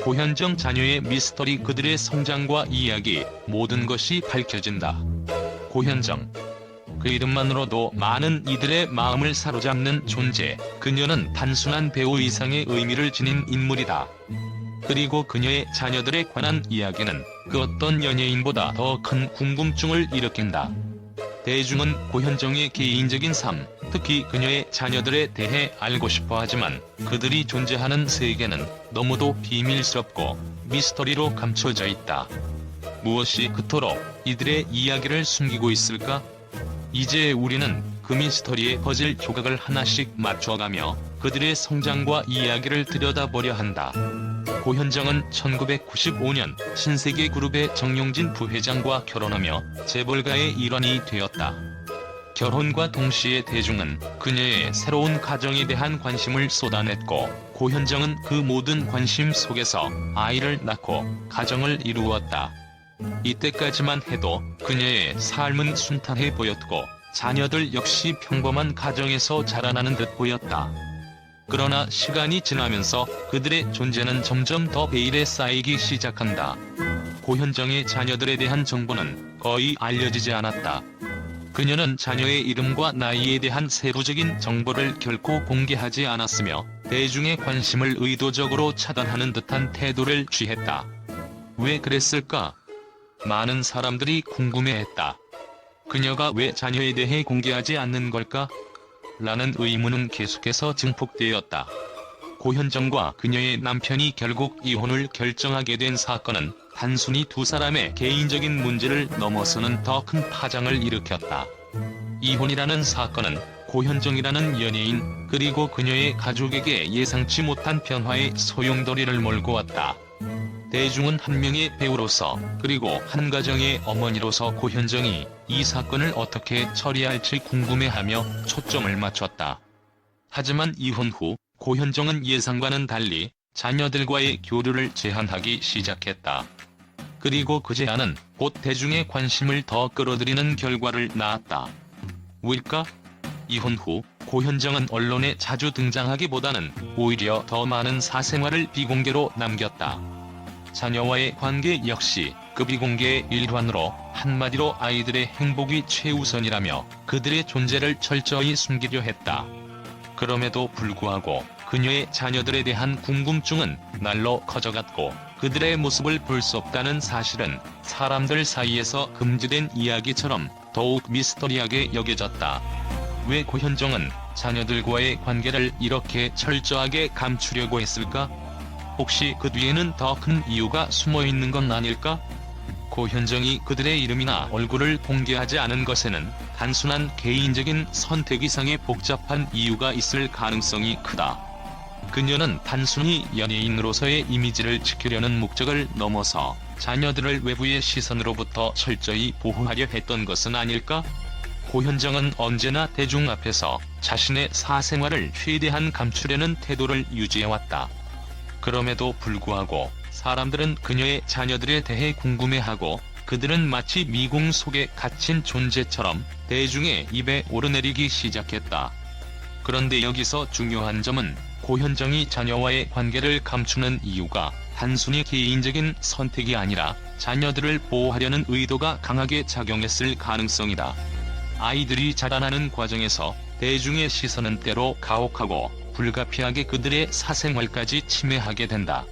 고현정 자녀의 미스터리, 그들의 성장과 이야기, 모든 것이 밝혀진다. 고현정. 그 이름만으로도 많은 이들의 마음을 사로잡는 존재, 그녀는 단순한 배우 이상의 의미를 지닌 인물이다. 그리고 그녀의 자녀들에 관한 이야기는 그 어떤 연예인보다 더 큰 궁금증을 일으킨다. 대중은 고현정의 개인적인 삶, 특히 그녀의 자녀들에 대해 알고 싶어 하지만 그들이 존재하는 세계는 너무도 비밀스럽고 미스터리로 감춰져 있다. 무엇이 그토록 이들의 이야기를 숨기고 있을까? 이제 우리는 그 미스터리의 퍼즐 조각을 하나씩 맞춰가며 그들의 성장과 이야기를 들여다보려 한다. 고현정은 1995년 신세계그룹의 정용진 부회장과 결혼하며 재벌가의 일원이 되었다. 결혼과 동시에 대중은 그녀의 새로운 가정에 대한 관심을 쏟아냈고, 고현정은 그 모든 관심 속에서 아이를 낳고 가정을 이루었다. 이때까지만 해도 그녀의 삶은 순탄해 보였고 자녀들 역시 평범한 가정에서 자라나는 듯 보였다. 그러나 시간이 지나면서 그들의 존재는 점점 더 베일에 쌓이기 시작한다. 고현정의 자녀들에 대한 정보는 거의 알려지지 않았다. 그녀는 자녀의 이름과 나이에 대한 세부적인 정보를 결코 공개하지 않았으며 대중의 관심을 의도적으로 차단하는 듯한 태도를 취했다. 왜 그랬을까? 많은 사람들이 궁금해했다. 그녀가 왜 자녀에 대해 공개하지 않는 걸까? 라는 의문은 계속해서 증폭되었다. 고현정과 그녀의 남편이 결국 이혼을 결정하게 된 사건은 단순히 두 사람의 개인적인 문제를 넘어서는 더 큰 파장을 일으켰다. 이혼이라는 사건은 고현정이라는 연예인, 그리고 그녀의 가족에게 예상치 못한 변화의 소용돌이를 몰고 왔다. 대중은 한 명의 배우로서, 그리고 한 가정의 어머니로서 고현정이 이 사건을 어떻게 처리할지 궁금해하며 초점을 맞췄다. 하지만 이혼 후 고현정은 예상과는 달리 자녀들과의 교류를 제한하기 시작했다. 그리고 그 제한은 곧 대중의 관심을 더 끌어들이는 결과를 낳았다. 왜일까? 이혼 후 고현정은 언론에 자주 등장하기보다는 오히려 더 많은 사생활을 비공개로 남겼다. 자녀와의 관계 역시 그 비공개의 일환으로, 한마디로 아이들의 행복이 최우선이라며 그들의 존재를 철저히 숨기려 했다. 그럼에도 불구하고 그녀의 자녀들에 대한 궁금증은 날로 커져갔고, 그들의 모습을 볼 수 없다는 사실은 사람들 사이에서 금지된 이야기처럼 더욱 미스터리하게 여겨졌다. 왜 고현정은 자녀들과의 관계를 이렇게 철저하게 감추려고 했을까? 혹시 그 뒤에는 더 큰 이유가 숨어있는 건 아닐까? 고현정이 그들의 이름이나 얼굴을 공개하지 않은 것에는 단순한 개인적인 선택 이상의 복잡한 이유가 있을 가능성이 크다. 그녀는 단순히 연예인으로서의 이미지를 지키려는 목적을 넘어서 자녀들을 외부의 시선으로부터 철저히 보호하려 했던 것은 아닐까? 고현정은 언제나 대중 앞에서 자신의 사생활을 최대한 감추려는 태도를 유지해왔다. 그럼에도 불구하고 사람들은 그녀의 자녀들에 대해 궁금해하고, 그들은 마치 미궁 속에 갇힌 존재처럼 대중의 입에 오르내리기 시작했다. 그런데 여기서 중요한 점은 고현정이 자녀와의 관계를 감추는 이유가 단순히 개인적인 선택이 아니라 자녀들을 보호하려는 의도가 강하게 작용했을 가능성이다. 아이들이 자라나는 과정에서 대중의 시선은 때로 가혹하고 불가피하게 그들의 사생활까지 침해하게 된다.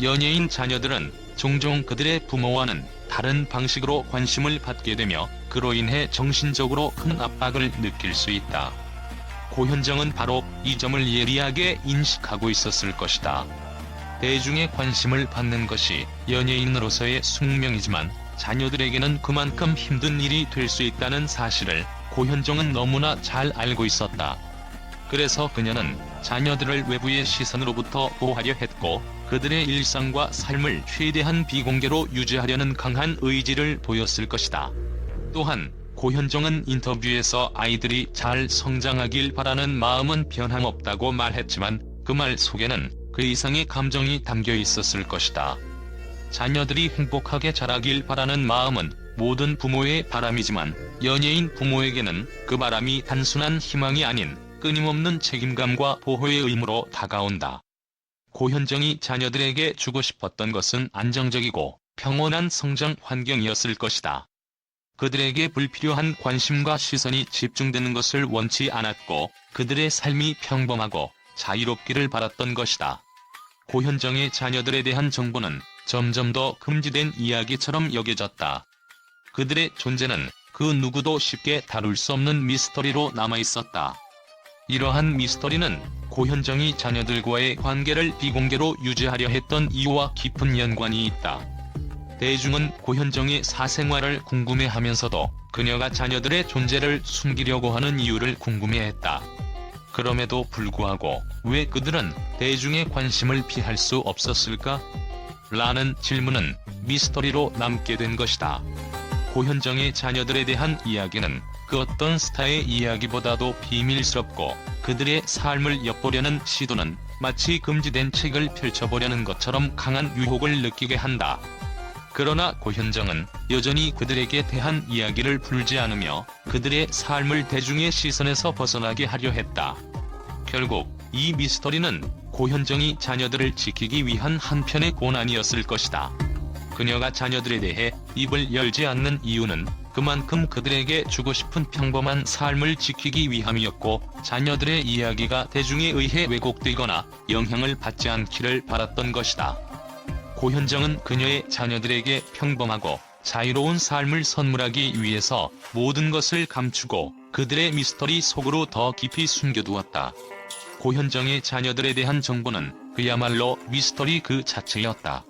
연예인 자녀들은 종종 그들의 부모와는 다른 방식으로 관심을 받게 되며 그로 인해 정신적으로 큰 압박을 느낄 수 있다. 고현정은 바로 이 점을 예리하게 인식하고 있었을 것이다. 대중의 관심을 받는 것이 연예인으로서의 숙명이지만 자녀들에게는 그만큼 힘든 일이 될 수 있다는 사실을 고현정은 너무나 잘 알고 있었다. 그래서 그녀는 자녀들을 외부의 시선으로부터 보호하려 했고, 그들의 일상과 삶을 최대한 비공개로 유지하려는 강한 의지를 보였을 것이다. 또한 고현정은 인터뷰에서 아이들이 잘 성장하길 바라는 마음은 변함없다고 말했지만, 그 말 속에는 그 이상의 감정이 담겨 있었을 것이다. 자녀들이 행복하게 자라길 바라는 마음은 모든 부모의 바람이지만, 연예인 부모에게는 그 바람이 단순한 희망이 아닌 끊임없는 책임감과 보호의 의무로 다가온다. 고현정이 자녀들에게 주고 싶었던 것은 안정적이고 평온한 성장 환경이었을 것이다. 그들에게 불필요한 관심과 시선이 집중되는 것을 원치 않았고 그들의 삶이 평범하고 자유롭기를 바랐던 것이다. 고현정의 자녀들에 대한 정보는 점점 더 금지된 이야기처럼 여겨졌다. 그들의 존재는 그 누구도 쉽게 다룰 수 없는 미스터리로 남아있었다. 이러한 미스터리는 고현정이 자녀들과의 관계를 비공개로 유지하려 했던 이유와 깊은 연관이 있다. 대중은 고현정의 사생활을 궁금해하면서도 그녀가 자녀들의 존재를 숨기려고 하는 이유를 궁금해했다. 그럼에도 불구하고 왜 그들은 대중의 관심을 피할 수 없었을까? 라는 질문은 미스터리로 남게 된 것이다. 고현정의 자녀들에 대한 이야기는 그 어떤 스타의 이야기보다도 비밀스럽고 그들의 삶을 엿보려는 시도는 마치 금지된 책을 펼쳐보려는 것처럼 강한 유혹을 느끼게 한다. 그러나 고현정은 여전히 그들에게 대한 이야기를 풀지 않으며 그들의 삶을 대중의 시선에서 벗어나게 하려 했다. 결국 이 미스터리는 고현정이 자녀들을 지키기 위한 한편의 고난이었을 것이다. 그녀가 자녀들에 대해 입을 열지 않는 이유는 그만큼 그들에게 주고 싶은 평범한 삶을 지키기 위함이었고 자녀들의 이야기가 대중에 의해 왜곡되거나 영향을 받지 않기를 바랐던 것이다. 고현정은 그녀의 자녀들에게 평범하고 자유로운 삶을 선물하기 위해서 모든 것을 감추고 그들의 미스터리 속으로 더 깊이 숨겨두었다. 고현정의 자녀들에 대한 정보는 그야말로 미스터리 그 자체였다.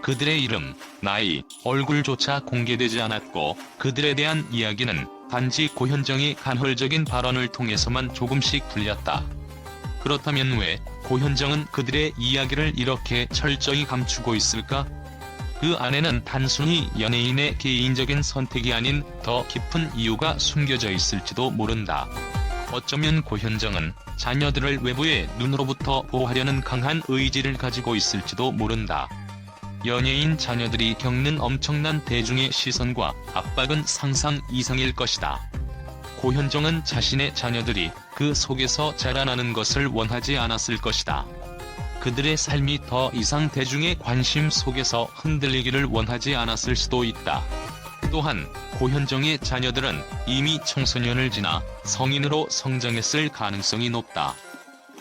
그들의 이름, 나이, 얼굴조차 공개되지 않았고 그들에 대한 이야기는 단지 고현정의 간헐적인 발언을 통해서만 조금씩 들렸다. 그렇다면 왜 고현정은 그들의 이야기를 이렇게 철저히 감추고 있을까? 그 안에는 단순히 연예인의 개인적인 선택이 아닌 더 깊은 이유가 숨겨져 있을지도 모른다. 어쩌면 고현정은 자녀들을 외부의 눈으로부터 보호하려는 강한 의지를 가지고 있을지도 모른다. 연예인 자녀들이 겪는 엄청난 대중의 시선과 압박은 상상 이상일 것이다. 고현정은 자신의 자녀들이 그 속에서 자라나는 것을 원하지 않았을 것이다. 그들의 삶이 더 이상 대중의 관심 속에서 흔들리기를 원하지 않았을 수도 있다. 또한 고현정의 자녀들은 이미 청소년을 지나 성인으로 성장했을 가능성이 높다.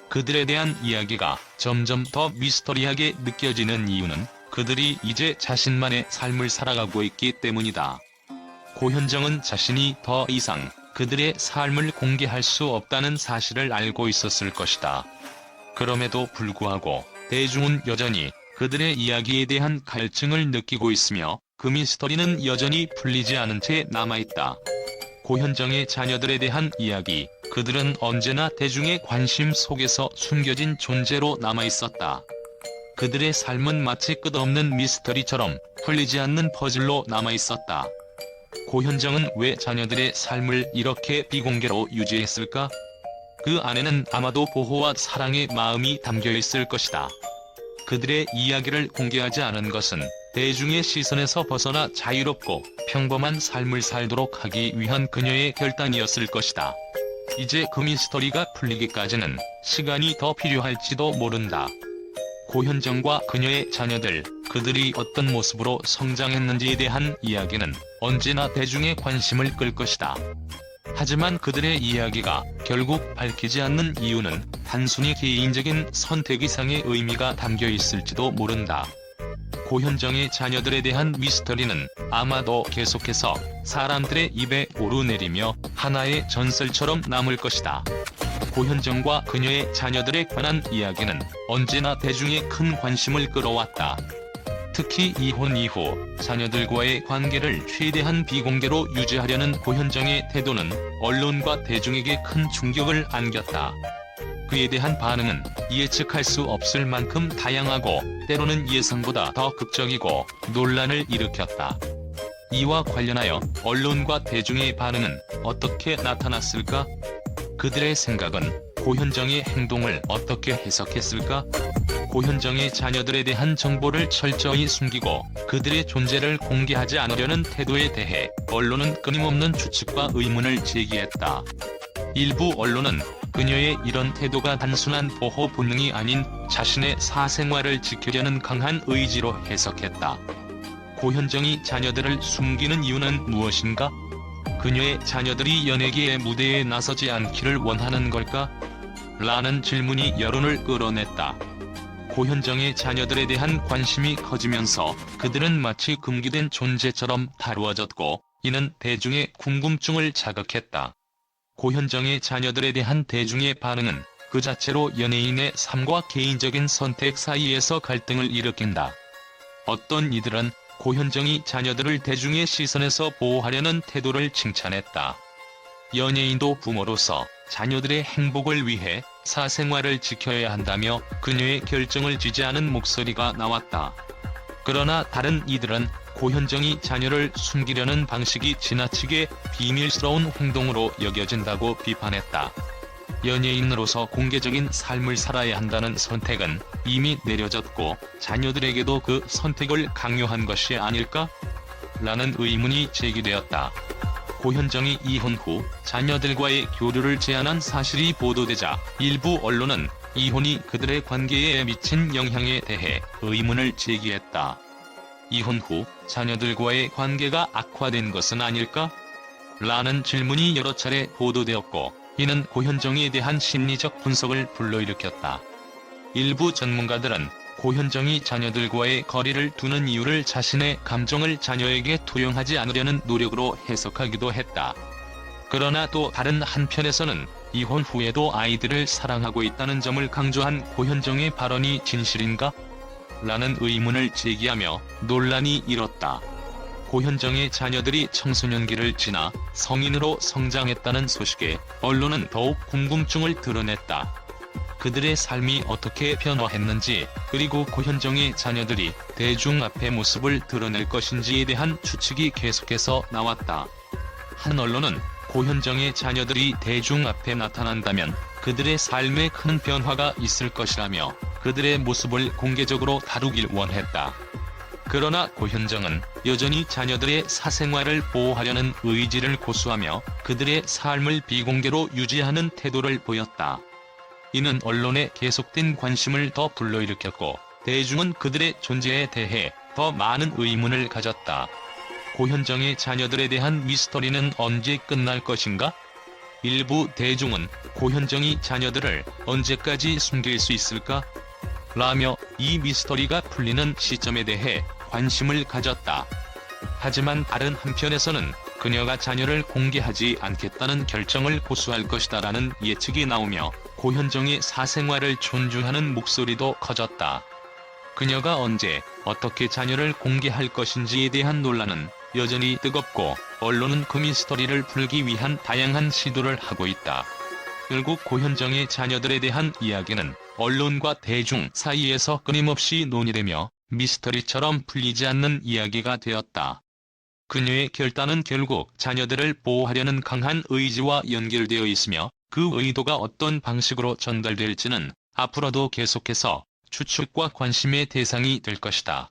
그들에 대한 이야기가 점점 더 미스터리하게 느껴지는 이유는 그들이 이제 자신만의 삶을 살아가고 있기 때문이다. 고현정은 자신이 더 이상 그들의 삶을 공개할 수 없다는 사실을 알고 있었을 것이다. 그럼에도 불구하고 대중은 여전히 그들의 이야기에 대한 갈증을 느끼고 있으며 그 미스터리는 여전히 풀리지 않은 채 남아있다. 고현정의 자녀들에 대한 이야기, 그들은 언제나 대중의 관심 속에서 숨겨진 존재로 남아있었다. 그들의 삶은 마치 끝없는 미스터리처럼 풀리지 않는 퍼즐로 남아있었다. 고현정은 왜 자녀들의 삶을 이렇게 비공개로 유지했을까? 그 안에는 아마도 보호와 사랑의 마음이 담겨있을 것이다. 그들의 이야기를 공개하지 않은 것은 대중의 시선에서 벗어나 자유롭고 평범한 삶을 살도록 하기 위한 그녀의 결단이었을 것이다. 이제 그 미스터리가 풀리기까지는 시간이 더 필요할지도 모른다. 고현정과 그녀의 자녀들, 그들이 어떤 모습으로 성장했는지에 대한 이야기는 언제나 대중의 관심을 끌 것이다. 하지만 그들의 이야기가 결국 밝히지 않는 이유는 단순히 개인적인 선택 이상의 의미가 담겨 있을지도 모른다. 고현정의 자녀들에 대한 미스터리는 아마도 계속해서 사람들의 입에 오르내리며 하나의 전설처럼 남을 것이다. 고현정과 그녀의 자녀들에 관한 이야기는 언제나 대중의 큰 관심을 끌어왔다. 특히 이혼 이후 자녀들과의 관계를 최대한 비공개로 유지하려는 고현정의 태도는 언론과 대중에게 큰 충격을 안겼다. 그에 대한 반응은 예측할 수 없을 만큼 다양하고 때로는 예상보다 더 극적이고 논란을 일으켰다. 이와 관련하여 언론과 대중의 반응은 어떻게 나타났을까? 그들의 생각은 고현정의 행동을 어떻게 해석했을까? 고현정의 자녀들에 대한 정보를 철저히 숨기고 그들의 존재를 공개하지 않으려는 태도에 대해 언론은 끊임없는 추측과 의문을 제기했다. 일부 언론은 그녀의 이런 태도가 단순한 보호 본능이 아닌 자신의 사생활을 지키려는 강한 의지로 해석했다. 고현정이 자녀들을 숨기는 이유는 무엇인가? 그녀의 자녀들이 연예계의 무대에 나서지 않기를 원하는 걸까? 라는 질문이 여론을 끌어냈다. 고현정의 자녀들에 대한 관심이 커지면서 그들은 마치 금기된 존재처럼 다루어졌고, 이는 대중의 궁금증을 자극했다. 고현정의 자녀들에 대한 대중의 반응은 그 자체로 연예인의 삶과 개인적인 선택 사이에서 갈등을 일으킨다. 어떤 이들은 고현정이 자녀들을 대중의 시선에서 보호하려는 태도를 칭찬했다. 연예인도 부모로서 자녀들의 행복을 위해 사생활을 지켜야 한다며 그녀의 결정을 지지하는 목소리가 나왔다. 그러나 다른 이들은 고현정이 자녀를 숨기려는 방식이 지나치게 비밀스러운 행동으로 여겨진다고 비판했다. 연예인으로서 공개적인 삶을 살아야 한다는 선택은 이미 내려졌고 자녀들에게도 그 선택을 강요한 것이 아닐까? 라는 의문이 제기되었다. 고현정이 이혼 후 자녀들과의 교류를 제한한 사실이 보도되자 일부 언론은 이혼이 그들의 관계에 미친 영향에 대해 의문을 제기했다. 이혼 후 자녀들과의 관계가 악화된 것은 아닐까? 라는 질문이 여러 차례 보도되었고, 이는 고현정에 대한 심리적 분석을 불러일으켰다. 일부 전문가들은 고현정이 자녀들과의 거리를 두는 이유를 자신의 감정을 자녀에게 투영하지 않으려는 노력으로 해석하기도 했다. 그러나 또 다른 한편에서는 이혼 후에도 아이들을 사랑하고 있다는 점을 강조한 고현정의 발언이 진실인가? 라는 의문을 제기하며 논란이 일었다. 고현정의 자녀들이 청소년기를 지나 성인으로 성장했다는 소식에 언론은 더욱 궁금증을 드러냈다. 그들의 삶이 어떻게 변화했는지, 그리고 고현정의 자녀들이 대중 앞에 모습을 드러낼 것인지에 대한 추측이 계속해서 나왔다. 한 언론은 고현정의 자녀들이 대중 앞에 나타난다면 그들의 삶에 큰 변화가 있을 것이라며 그들의 모습을 공개적으로 다루길 원했다. 그러나 고현정은 여전히 자녀들의 사생활을 보호하려는 의지를 고수하며 그들의 삶을 비공개로 유지하는 태도를 보였다. 이는 언론의 계속된 관심을 더 불러일으켰고, 대중은 그들의 존재에 대해 더 많은 의문을 가졌다. 고현정의 자녀들에 대한 미스터리는 언제 끝날 것인가? 일부 대중은 고현정이 자녀들을 언제까지 숨길 수 있을까? 라며 이 미스터리가 풀리는 시점에 대해 관심을 가졌다. 하지만 다른 한편에서는 그녀가 자녀를 공개하지 않겠다는 결정을 고수할 것이다라는 예측이 나오며 고현정의 사생활을 존중하는 목소리도 커졌다. 그녀가 언제, 어떻게 자녀를 공개할 것인지에 대한 논란은 여전히 뜨겁고, 언론은 그 미스터리를 풀기 위한 다양한 시도를 하고 있다. 결국 고현정의 자녀들에 대한 이야기는 언론과 대중 사이에서 끊임없이 논의되며 미스터리처럼 풀리지 않는 이야기가 되었다. 그녀의 결단은 결국 자녀들을 보호하려는 강한 의지와 연결되어 있으며, 그 의도가 어떤 방식으로 전달될지는 앞으로도 계속해서 추측과 관심의 대상이 될 것이다.